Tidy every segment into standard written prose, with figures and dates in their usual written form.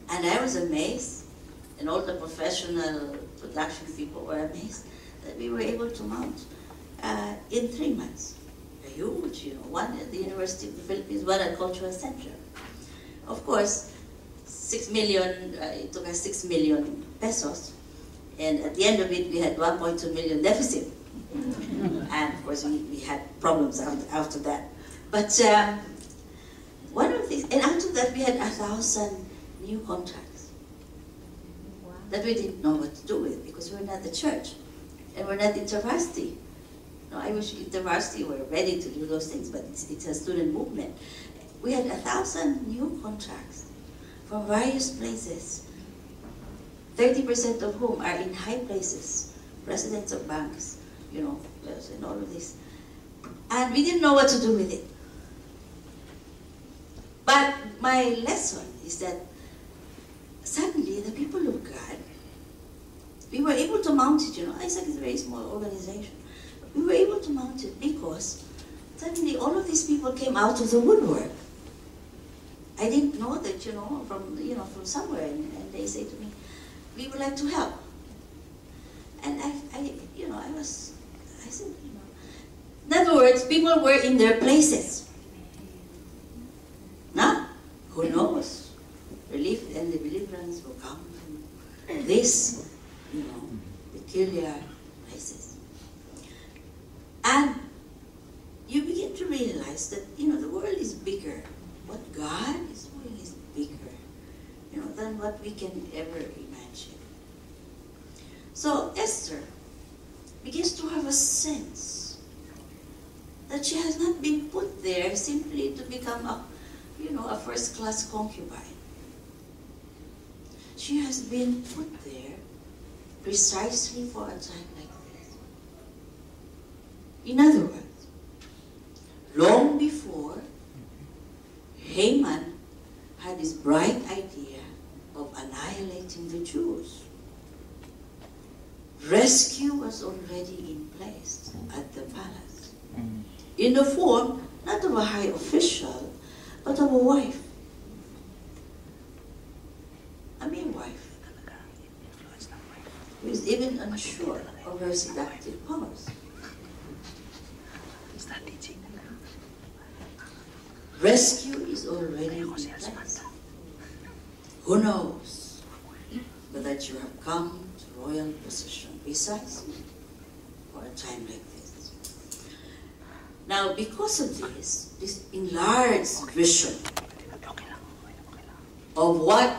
And I was amazed, and all the professional production people were amazed that we were able to mount in 3 months. A huge, one at the University of the Philippines, one at Cultural Center. Of course, 6 million, it took us 6 million pesos, and at the end of it, we had 1.2 million deficit. And of course, we had problems after that. But one of the things, and out of that, we had 1,000 new contracts that we didn't know what to do with because we're not the church and we're not InterVarsity. No, I wish InterVarsity were ready to do those things, but it's a student movement. We had 1,000 new contracts from various places, 30% of whom are in high places, presidents of banks, and all of this. And we didn't know what to do with it. But my lesson is that suddenly the people of God, we were able to mount it, ISAC is a very small organization. We were able to mount it because suddenly all of these people came out of the woodwork. I didn't know that, from somewhere, and they say to me, we would like to help. And I said, in other words, people were in their places. Now, who knows? Relief and the deliverance will come from this, peculiar places. And you begin to realize that, the world is bigger. What God is doing is bigger, than what we can ever imagine. So Esther begins to have a sense that she has not been put there simply to become a first-class concubine. She has been put there precisely for a time like this. In other words, long before Haman had this bright idea of annihilating the Jews, rescue was already in place at the palace, in the form not of a high official, but of a wife. A mere wife, who is even unsure of her seductive powers. Rescue is already in place. Who knows but that you have come to royal position precisely for a time like this. Now, because of this enlarged vision of what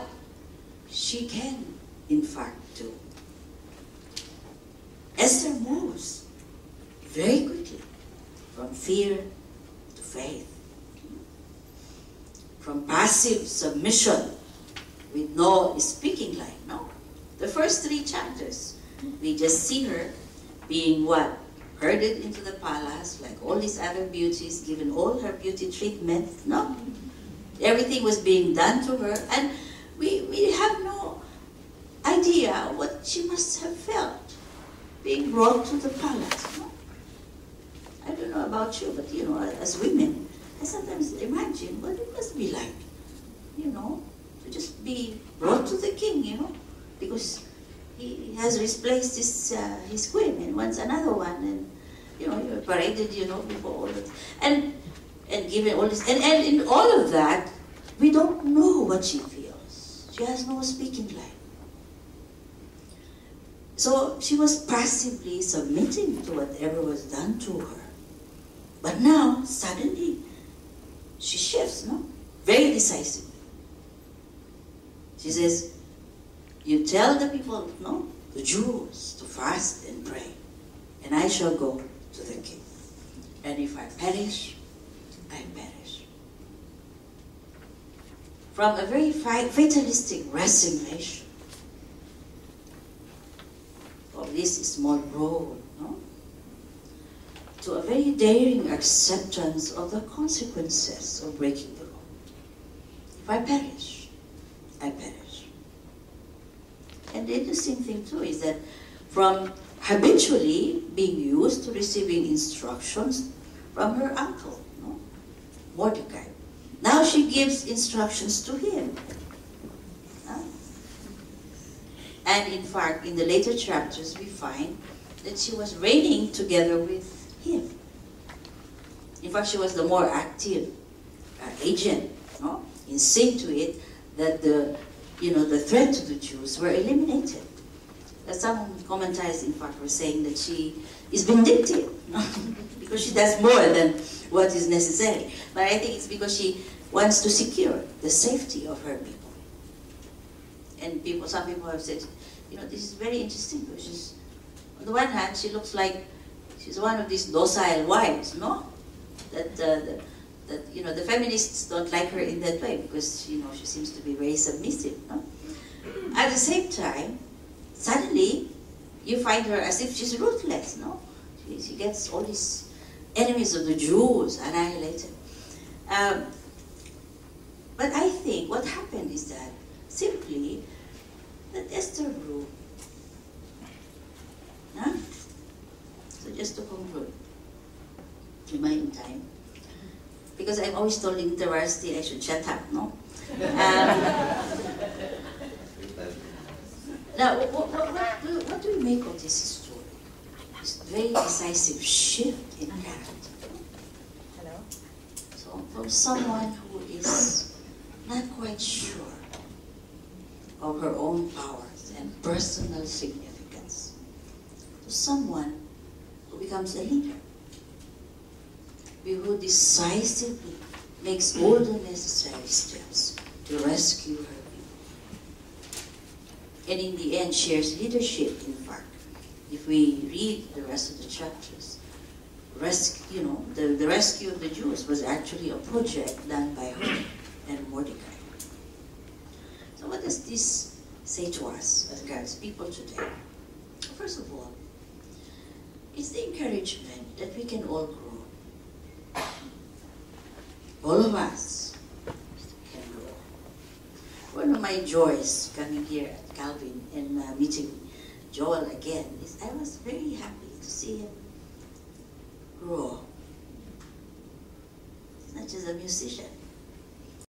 she can, in fact, do, Esther moves very quickly from fear to faith, from passive submission with no speaking line. No, the first 3 chapters, we just see her being what? Herded into the palace like all these other beauties, given all her beauty treatment. No, everything was being done to her, and we have no idea what she must have felt being brought to the palace. No? I don't know about you, but as women, I sometimes imagine what it must be like, to just be brought to the king, because he has replaced his queen and wants another one, and you're paraded, before all that, and given all this, and in all of that, we don't know what she feels. She has no speaking line. So she was passively submitting to whatever was done to her. But now, suddenly, she shifts, very decisively. She says, you tell the people, the Jews, to fast and pray, and I shall go to the king. And if I perish, I perish. From a very fatalistic resignation of this small role, to a very daring acceptance of the consequences of breaking the law. If I perish, I perish. And the interesting thing too is that from habitually being used to receiving instructions from her uncle, Mordecai, now she gives instructions to him. And in fact, in the later chapters, we find that she was reigning together with him. In fact, she was the more active agent, no? In seeing to it that the threat to the Jews were eliminated. Some commentators, in fact, were saying that she is vindictive, no? Because she does more than what is necessary. But I think it's because she wants to secure the safety of her people. And some people have said, this is very interesting because she's, on the one hand, she looks like she's one of these docile wives, no? That the feminists don't like her in that way because she seems to be very submissive, no? At the same time, suddenly you find her as if she's ruthless, no? She gets all these enemies of the Jews annihilated. But I think what happened is that simply that Esther grew. Huh? So just to conclude, in my own time, because I'm always told in university I should shut up, no? Now, what do we make of this story? This very decisive shift in character. Hello? So, from someone who is not quite sure of her own powers and personal significance, to someone who becomes a leader, who decisively makes all the necessary steps to rescue her people. And in the end shares leadership, in fact. If we read the rest of the chapters, the rescue of the Jews was actually a project done by her and Mordecai. So what does this say to us as God's people today? First of all, it's the encouragement that we can all grow. All of us can grow. One of my joys coming here at Calvin and meeting Joel again is I was very happy to see him grow. He's not just a musician.